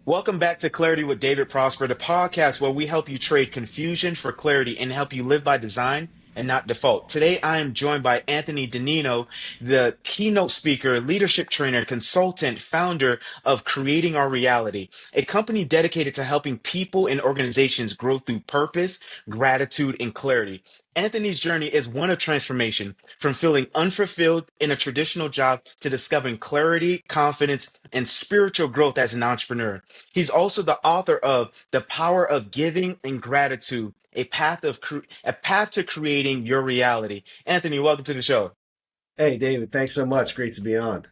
Welcome back to Clarity with David Prosper, the podcast where we help you trade confusion for clarity and help you live by design and not default. Today, I am joined by Anthony DeNino, the keynote speaker, leadership trainer, consultant, founder of Creating Our Reality, a company dedicated to helping people and organizations grow through purpose, gratitude, and clarity. Anthony's journey is one of transformation, from feeling unfulfilled in a traditional job to discovering clarity, confidence, and spiritual growth as an entrepreneur. He's also the author of The Power of Giving and Gratitude, a path to creating your reality. Anthony, welcome to the show. Hey, David, thanks so much. Great to be on.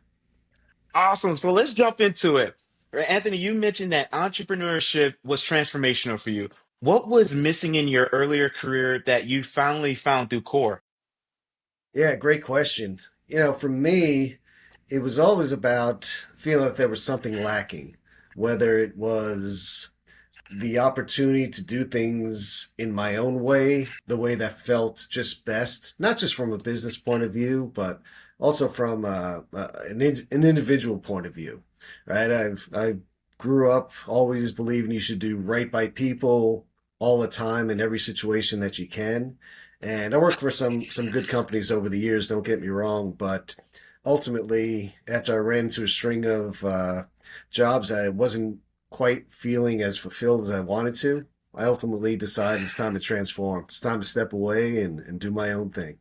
Awesome. So let's jump into it. Right, Anthony, you mentioned that entrepreneurship was transformational for you. What was missing in your earlier career that you finally found through core? Yeah, great question. For me, it was always about feeling that there was something lacking, whether it was the opportunity to do things in my own way, the way that felt just best, not just from a business point of view, but also from an individual point of view, right? I grew up always believing you should do right by people all the time in every situation that you can. And I worked for some good companies over the years, don't get me wrong, but ultimately, after I ran into a string of jobs that I wasn't quite feeling as fulfilled as I wanted to, I ultimately decided it's time to transform. It's time to step away and do my own thing.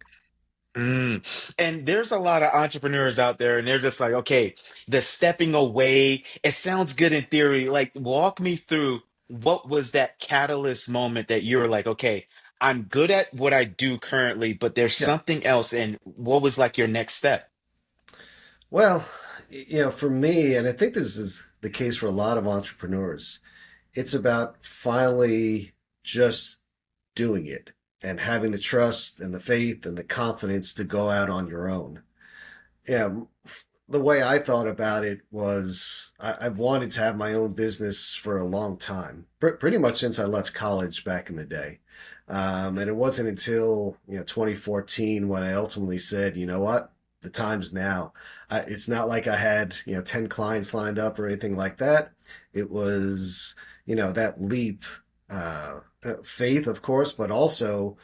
Mm. And there's a lot of entrepreneurs out there, and they're just like, okay, the stepping away, it sounds good in theory. Like, walk me through what was that catalyst moment that you were like, okay, I'm good at what I do currently, but there's Yeah. something else. And what was like your next step? Well, for me, and I think this is the case for a lot of entrepreneurs, it's about finally just doing it and having the trust and the faith and the confidence to go out on your own. Yeah, the way I thought about it was I've wanted to have my own business for a long time, pretty much since I left college back in the day. And it wasn't until 2014 when I ultimately said, you know what, the time's now. It's not like I had 10 clients lined up or anything like that. It was that leap, faith, of course, but also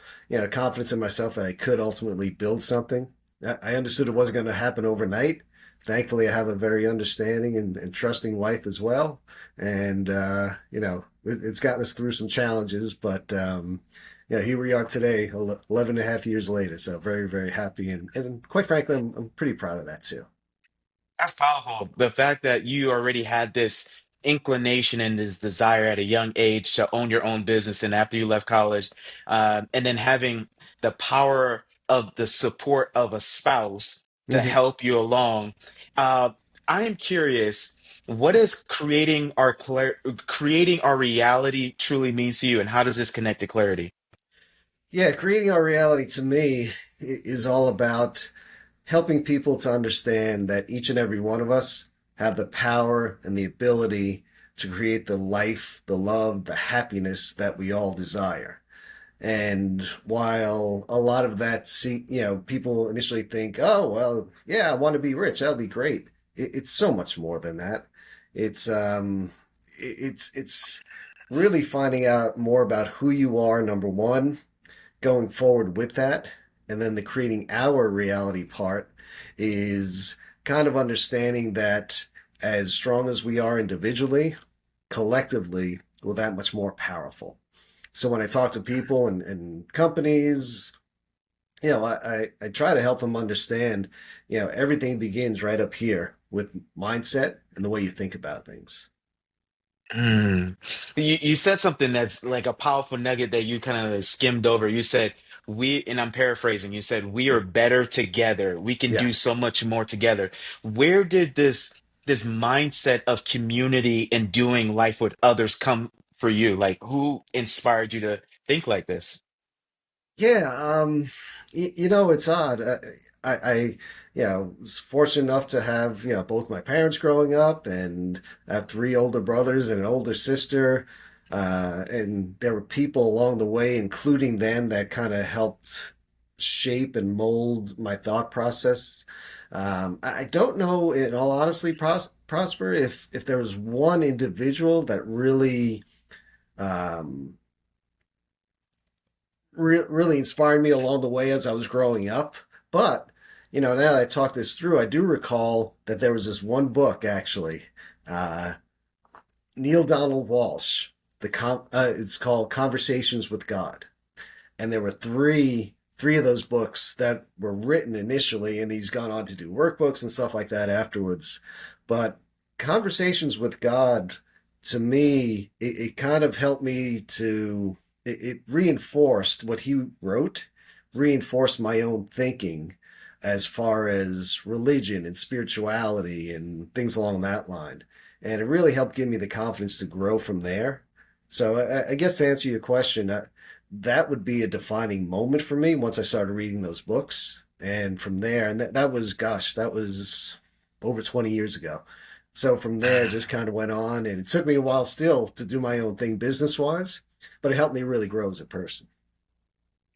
confidence in myself that I could ultimately build something. I understood it wasn't going to happen overnight. Thankfully, I have a very understanding and trusting wife as well. And, it's gotten us through some challenges, but, yeah, here we are today, 11 and a half years later. So very, very happy. And quite frankly, I'm pretty proud of that too. That's powerful. The fact that you already had this inclination and this desire at a young age to own your own business, and after you left college, and then having the power of the support of a spouse to Hmm. help you along. Uh, I am curious, what does creating our reality truly means to you, and how does this connect to clarity? Yeah, creating our reality to me is all about helping people to understand that each and every one of us have the power and the ability to create the life, the love, the happiness that we all desire. And while a lot of that, people initially think, oh, well, yeah, I want to be rich. That'll be great. It's so much more than that. It's, it's really finding out more about who you are, number one, going forward with that. And then the creating our reality part is kind of understanding that as strong as we are individually, collectively, we're that much more powerful. So when I talk to people and companies, I try to help them understand, everything begins right up here with mindset and the way you think about things. Mm. You said something that's like a powerful nugget that you kind of skimmed over. You said, and I'm paraphrasing, you said, we are Yeah. better together. We can Yeah. do so much more together. Where did this mindset of community and doing life with others come for you? Like, who inspired you to think like this? Yeah, it's odd. I was fortunate enough to have, both my parents growing up, and I have three older brothers and an older sister. And there were people along the way, including them, that kind of helped shape and mold my thought process. I don't know, in all honesty, Prosper, if there was one individual that really um, really inspired me along the way as I was growing up. But now that I talk this through, I do recall that there was this one book actually, uh, Neil Donald Walsh. It's called Conversations with God, and there were three of those books that were written initially, and he's gone on to do workbooks and stuff like that afterwards. But Conversations with God, to me, it kind of helped me to it reinforced what he wrote, reinforced my own thinking as far as religion and spirituality and things along that line. And it really helped give me the confidence to grow from there. So I guess to answer your question, that would be a defining moment for me once I started reading those books. And from there, and that was, gosh, that was over 20 years ago. So from there, it just kind of went on. And it took me a while still to do my own thing business wise, but it helped me really grow as a person.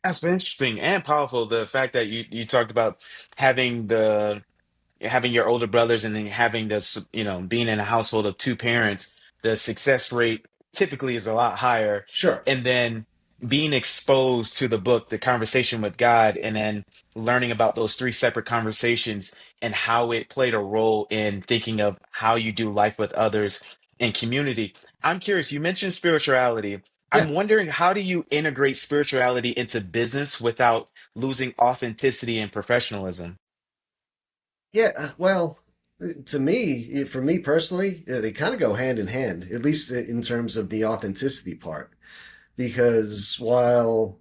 That's been interesting and powerful. The fact that you talked about having the having your older brothers and then having this, being in a household of two parents, the success rate typically is a lot higher. Sure. And then being exposed to the book, The Conversation with God, and then learning about those three separate conversations and how it played a role in thinking of how you do life with others and community. I'm curious, you mentioned spirituality. Yeah. I'm wondering, how do you integrate spirituality into business without losing authenticity and professionalism? Yeah. Well, to me, for me personally, they kind of go hand in hand, at least in terms of the authenticity part. Because while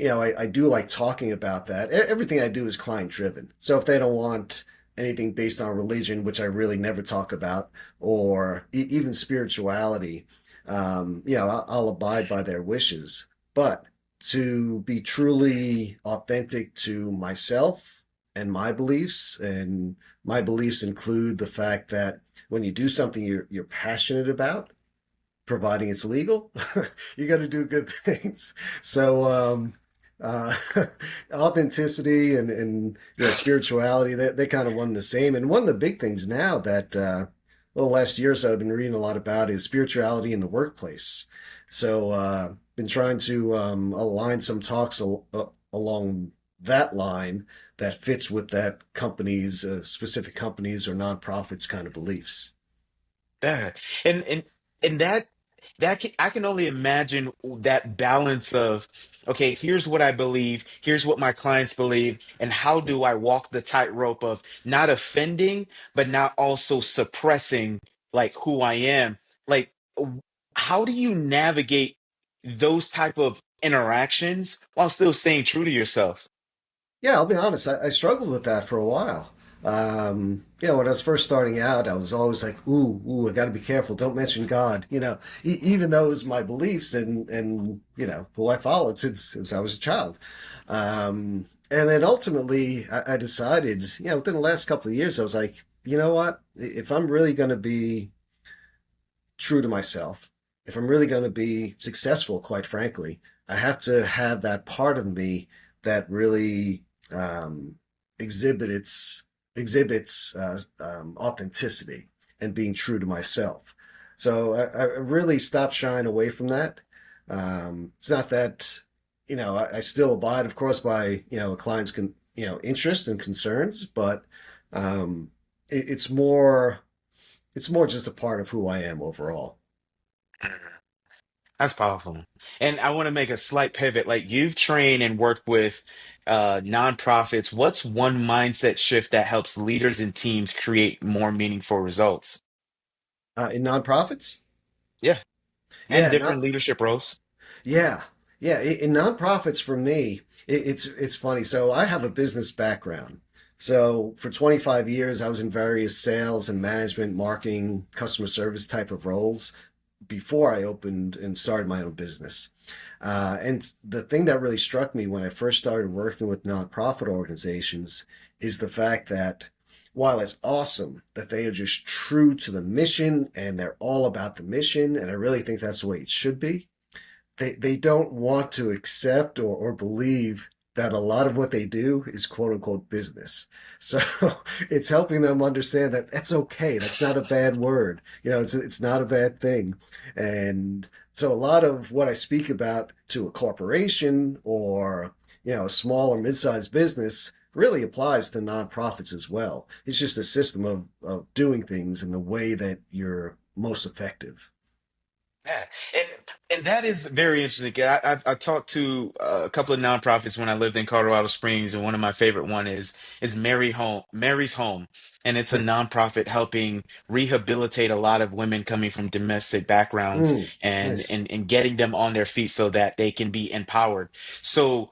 I do like talking about that. Everything I do is client driven. So if they don't want anything based on religion, which I really never talk about, or even spirituality, I'll abide by their wishes. But to be truly authentic to myself and my beliefs include the fact that when you do something you're passionate about, providing it's legal, you got to do good things. So, uh, authenticity and spirituality, they kind of one and the same. And one of the big things now that, well, last year or so I've been reading a lot about is spirituality in the workplace. So, been trying to align some talks along that line that fits with that company's specific companies or nonprofits kind of beliefs. Yeah. And I can only imagine that balance of, okay, here's what I believe, here's what my clients believe, and how do I walk the tightrope of not offending, but not also suppressing like who I am. Like, how do you navigate those type of interactions while still staying true to yourself? Yeah, I'll be honest. I struggled with that for a while. When I was first starting out, I was always like, "Ooh, I got to be careful. Don't mention God." Even though it was my beliefs and who I followed since I was a child. And then ultimately, I decided, within the last couple of years, I was like, you know what? If I'm really going to be true to myself, if I'm really going to be successful, quite frankly, I have to have that part of me that really exhibits authenticity and being true to myself. So I really stopped shying away from that. It's not that I still abide, of course, by a client's interest and concerns, but it's more just a part of who I am overall. That's powerful. And I want to make a slight pivot. Like, you've trained and worked with nonprofits. What's one mindset shift that helps leaders and teams create more meaningful results? In nonprofits, Yeah. And yeah, different not leadership roles. yeah, yeah. In nonprofits, for me, it's funny. So I have a business background. So for 25 years, I was in various sales and management, marketing, customer service type of roles before I opened and started my own business. And the thing that really struck me when I first started working with nonprofit organizations is the fact that while it's awesome that they are just true to the mission and they're all about the mission, and I really think that's the way it should be, they don't want to accept or believe that a lot of what they do is quote unquote business. So it's helping them understand that that's okay. That's not a bad word. It's not a bad thing. And so a lot of what I speak about to a corporation or, a small or mid-sized business really applies to nonprofits as well. It's just a system of doing things in the way that you're most effective. Yeah, and that is very interesting. 'Cause I've talked to a couple of nonprofits when I lived in Colorado Springs, and one of my favorite one is Mary's Home, and it's a nonprofit helping rehabilitate a lot of women coming from domestic backgrounds Mm, and nice. and getting them on their feet so that they can be empowered. So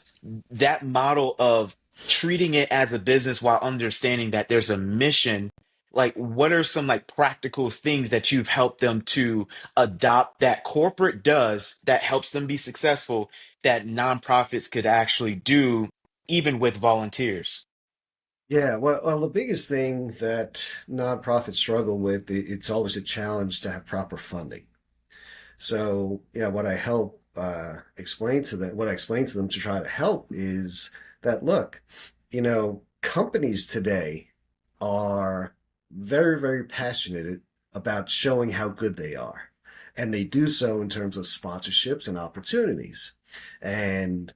that model of treating it as a business while understanding that there's a mission, like what are some like practical things that you've helped them to adopt that corporate does that helps them be successful that nonprofits could actually do even with volunteers? Yeah, well, the biggest thing that nonprofits struggle with, it's always a challenge to have proper funding. So, yeah, what I help explain to them, what I explain to them to try to help is that, look, companies today are very, very passionate about showing how good they are. And they do so in terms of sponsorships and opportunities. And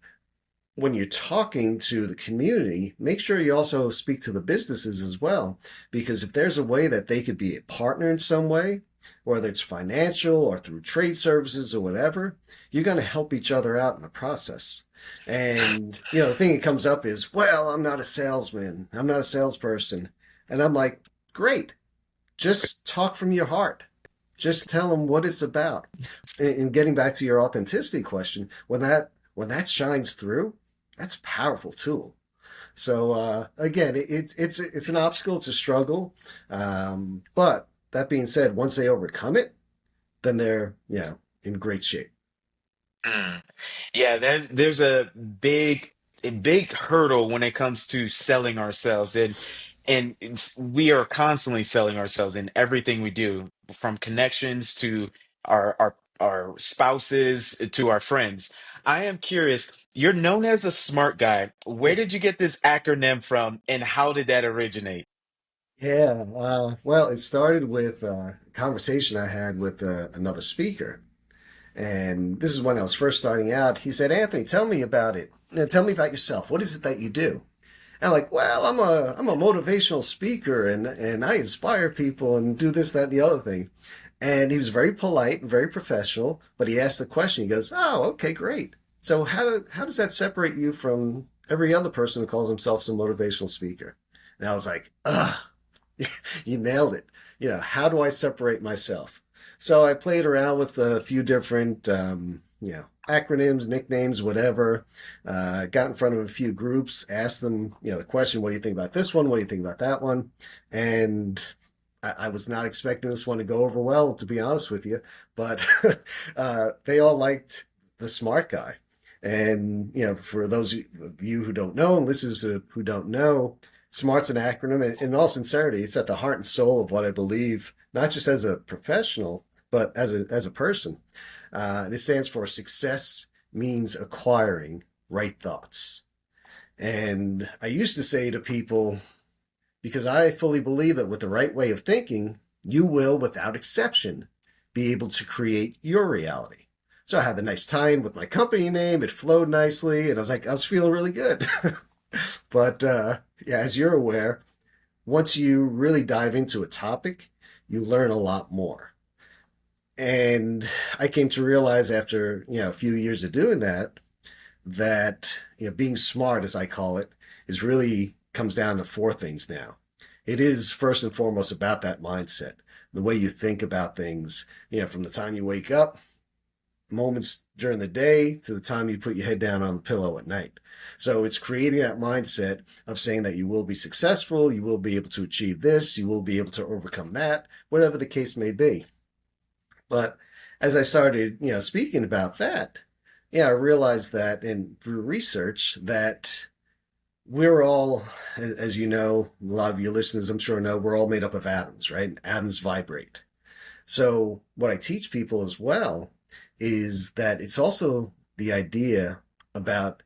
when you're talking to the community, make sure you also speak to the businesses as well. Because if there's a way that they could be a partner in some way, whether it's financial or through trade services or whatever, you're going to help each other out in the process. And, the thing that comes up is, well, I'm not a salesman. I'm not a salesperson. And I'm like, great. Just talk from your heart. Just tell them what it's about. And getting back to your authenticity question, when that shines through, that's a powerful tool. So again, it's an obstacle, it's a struggle. But that being said, once they overcome it, then they're in great shape. Mm. Yeah, there's a big hurdle when it comes to selling ourselves, and we are constantly selling ourselves in everything we do, from connections to our spouses to our friends. I am curious, you're known as a smart guy. Where did you get this acronym from, and how did that originate? Yeah, well, it started with a conversation I had with another speaker. And this is when I was first starting out. He said, Anthony, tell me about it. Tell me about yourself. What is it that you do? And I'm like, well, I'm a motivational speaker and I inspire people and do this, that, and the other thing. And he was very polite and very professional, but he asked the question. He goes, "Oh, okay, great. So how does that separate you from every other person who calls himself a motivational speaker?" And I was like, ah, you nailed it. How do I separate myself? So I played around with a few different, acronyms, nicknames, whatever. Got in front of a few groups, asked them, the question, what do you think about this one? What do you think about that one? And I was not expecting this one to go over well, to be honest with you, but they all liked the smart guy. And, for those of you who don't know and listeners who don't know, SMART's an acronym. And in all sincerity, it's at the heart and soul of what I believe, not just as a professional, but as a person. And it stands for success means acquiring right thoughts. And I used to say to people, because I fully believe that with the right way of thinking, you will, without exception, be able to create your reality. So I had a nice time with my company name. It flowed nicely, and I was feeling really good. But yeah, as you're aware, once you really dive into a topic, you learn a lot more. And I came to realize after a few years of doing that being smart, as I call it, is really comes down to four things now. It is first and foremost about that mindset, the way you think about things, from the time you wake up, moments during the day, to the time you put your head down on the pillow at night. So it's creating that mindset of saying that you will be successful, you will be able to achieve this, you will be able to overcome that, whatever the case may be. But as I started, speaking about that, I realized that, and through research, that we're all, as you know, a lot of your listeners, I'm sure know, we're all made up of atoms, right? Atoms vibrate. So what I teach people as well is that it's also the idea about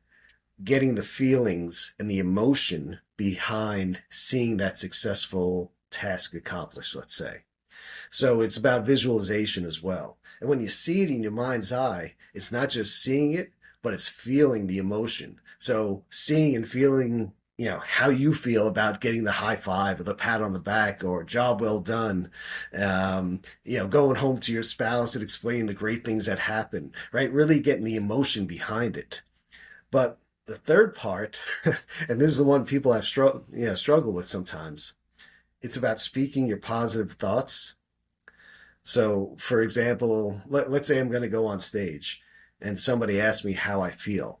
getting the feelings and the emotion behind seeing that successful task accomplished, let's say. So it's about visualization as well. And when you see it in your mind's eye, it's not just seeing it, but it's feeling the emotion. So seeing and feeling, how you feel about getting the high five or the pat on the back or job well done, going home to your spouse and explaining the great things that happen, right? Really getting the emotion behind it. But the third part, and this is the one people have struggle with sometimes, it's about speaking your positive thoughts. So, for example, let's say I'm going to go on stage and somebody asks me how I feel.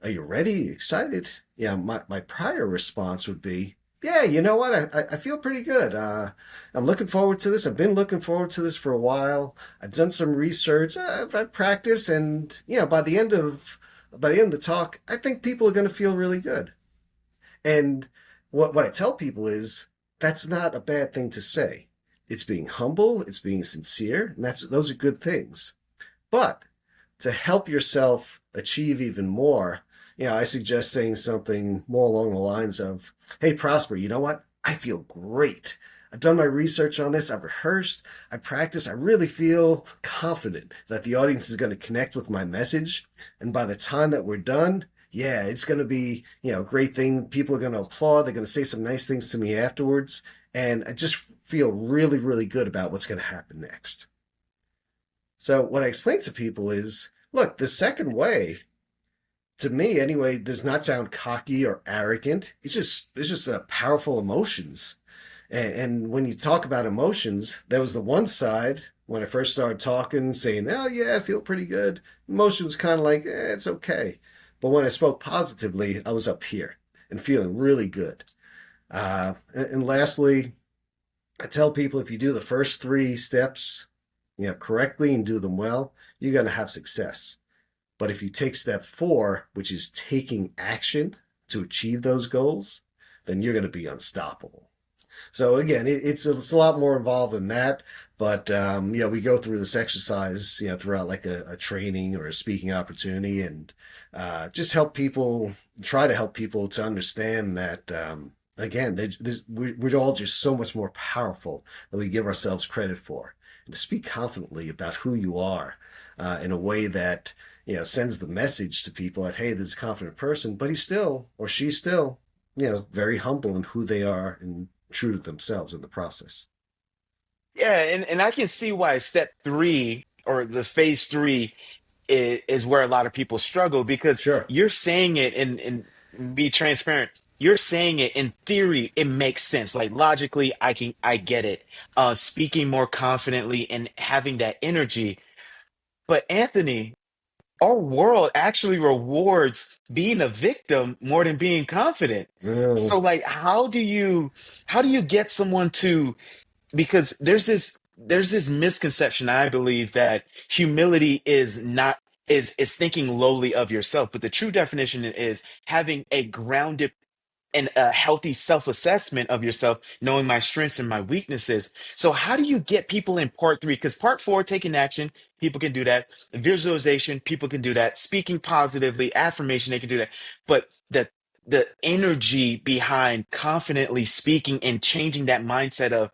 Are you ready? Excited? Yeah, my prior response would be, yeah, you know what? I feel pretty good. I'm looking forward to this. I've been looking forward to this for a while. I've done some research. I've practiced, and by the end of the talk, I think people are going to feel really good. And what I tell people is that's not a bad thing to say. It's being humble, it's being sincere, and those are good things. But to help yourself achieve even more, I suggest saying something more along the lines of, "Hey, Prosper, you know what? I feel great. I've done my research on this. I've rehearsed. I practiced. I really feel confident that the audience is going to connect with my message. And by the time that we're done, yeah, it's going to be, a great thing. People are going to applaud. They're going to say some nice things to me afterwards. And I just feel really, really good about what's going to happen next." So what I explain to people is, look, the second way, to me anyway, does not sound cocky or arrogant. It's just powerful emotions. And when you talk about emotions, there was the one side when I first started talking, saying, "Oh yeah, I feel pretty good." Emotion was kind of like, it's okay. But when I spoke positively, I was up here and feeling really good. And lastly, I tell people if you do the first three steps, correctly and do them well, you're going to have success. But if you take step four, which is taking action to achieve those goals, then you're going to be unstoppable. So again, it's a lot more involved than that. But we go through this exercise, throughout like a training or a speaking opportunity, and just try to help people to understand that again, we're all just so much more powerful than we give ourselves credit for. And to speak confidently about who you are in a way that sends the message to people that, hey, this is a confident person, but he's still or she's still very humble in who they are and true to themselves in the process. Yeah, and I can see why step three or the phase three is where a lot of people struggle because Sure. you're saying it and be transparent. You're saying it in theory, it makes sense. Like logically, I get it. Speaking more confidently and having that energy. But Anthony, our world actually rewards being a victim more than being confident. Oh, So like how do you get someone to because there's this misconception I believe that humility is not is thinking lowly of yourself, but the true definition is having a grounded and a healthy self-assessment of yourself, knowing my strengths and my weaknesses. So how do you get people in part three? Because part four, taking action, people can do that. Visualization, people can do that. Speaking positively, affirmation, they can do that. But the energy behind confidently speaking and changing that mindset of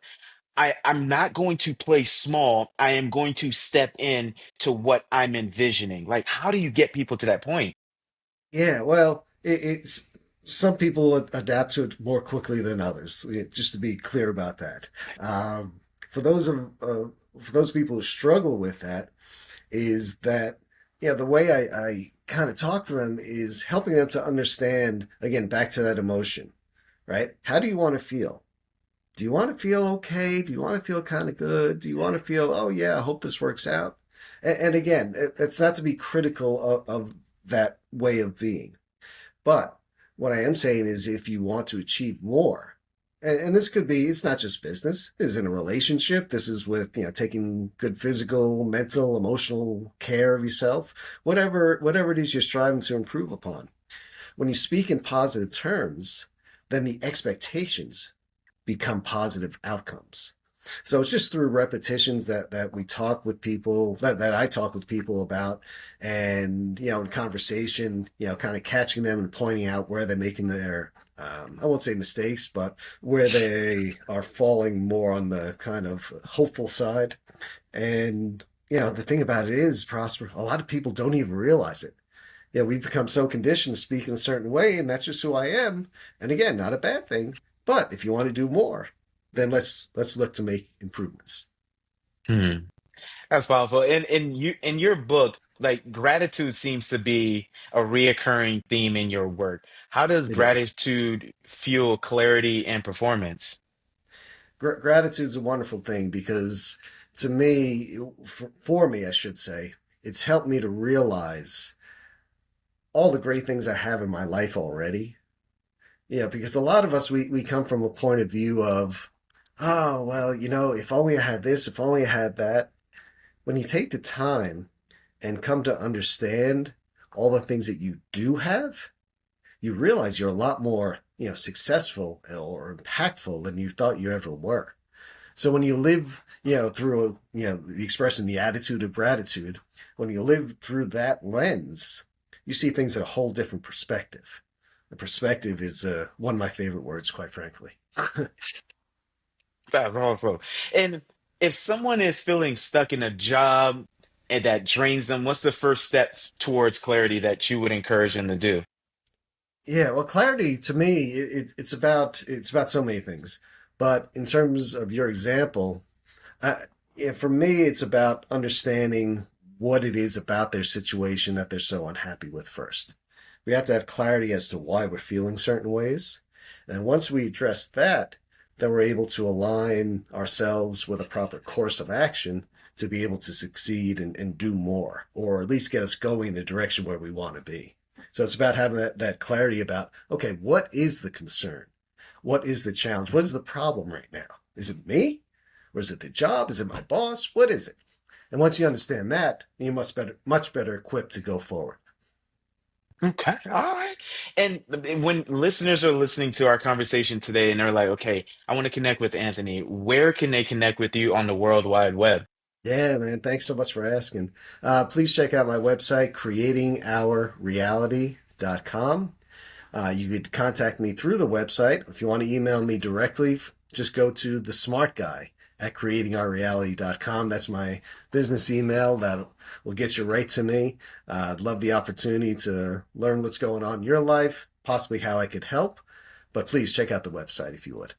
I'm not going to play small. I am going to step in to what I'm envisioning. Like, how do you get people to that point? yeah. Well, it's some people adapt to it more quickly than others. Just to be clear about that. Um, for those of for those people who struggle with that, is that the way I kind of talk to them is helping them to understand again back to that emotion, right? How do you want to feel? Do you want to feel okay? Do you want to feel kind of good? Do you want to feel, oh yeah, I hope this works out? And again, it's not to be critical of that way of being. But what I am saying is if you want to achieve more, and this could be, it's not just business. This is in a relationship. This is with, taking good physical, mental, emotional care of yourself, whatever it is you're striving to improve upon. When you speak in positive terms, then the expectations become positive outcomes. So it's just through repetitions that we talk with people, that I talk with people about, and in conversation, kind of catching them and pointing out where they're making their I won't say mistakes, but where they are falling more on the kind of hopeful side. And the thing about it is, Prosper, a lot of people don't even realize it. We've become so conditioned to speak in a certain way, and that's just who I am. And again, not a bad thing. But if you want to do more, then let's look to make improvements. Hmm. That's powerful. In your book, like gratitude seems to be a reoccurring theme in your work. How does It is. gratitude fuel clarity and performance? Gratitude is a wonderful thing because to me, for me, I should say, it's helped me to realize all the great things I have in my life already. Because a lot of us, we come from a point of view of, oh, well, if only I had this, if only I had that. When you take the time and come to understand all the things that you do have, you realize you're a lot more, successful or impactful than you thought you ever were. So when you live, through, the expression, the attitude of gratitude, when you live through that lens, you see things in a whole different perspective. The perspective is one of my favorite words, quite frankly. That's awesome. And if someone is feeling stuck in a job and that drains them, what's the first step towards clarity that you would encourage them to do? Yeah, well, clarity to me, it's about so many things. But in terms of your example, yeah, for me, it's about understanding what it is about their situation that they're so unhappy with first. We have to have clarity as to why we're feeling certain ways. And once we address that, then we're able to align ourselves with a proper course of action to be able to succeed and do more, or at least get us going in the direction where we want to be. So it's about having that clarity about, okay, what is the concern? What is the challenge? What is the problem right now? Is it me? Or is it the job? Is it my boss? What is it? And once you understand that, you must much better equipped to go forward. Okay, all right. And when listeners are listening to our conversation today and they're like, okay, I want to connect with Anthony, where can they connect with you on the World Wide Web? Yeah, man. Thanks so much for asking. Please check out my website, creatingourreality.com. You could contact me through the website. If you want to email me directly, just go to the smart guy at creatingourreality.com. That's my business email that will get you right to me. I'd love the opportunity to learn what's going on in your life, possibly how I could help. But please check out the website if you would.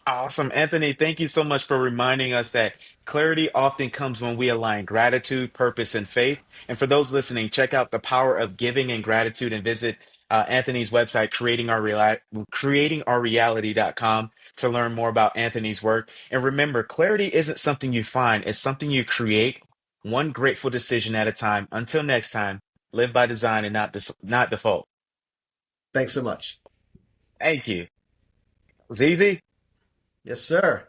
Awesome. Anthony, thank you so much for reminding us that clarity often comes when we align gratitude, purpose, and faith. And for those listening, check out the power of giving and gratitude and visit Anthony's website, creatingourreality.com to learn more about Anthony's work. And remember, clarity isn't something you find, it's something you create one grateful decision at a time. Until next time, live by design and not default. Thanks so much. Thank you. It was easy. Yes, sir.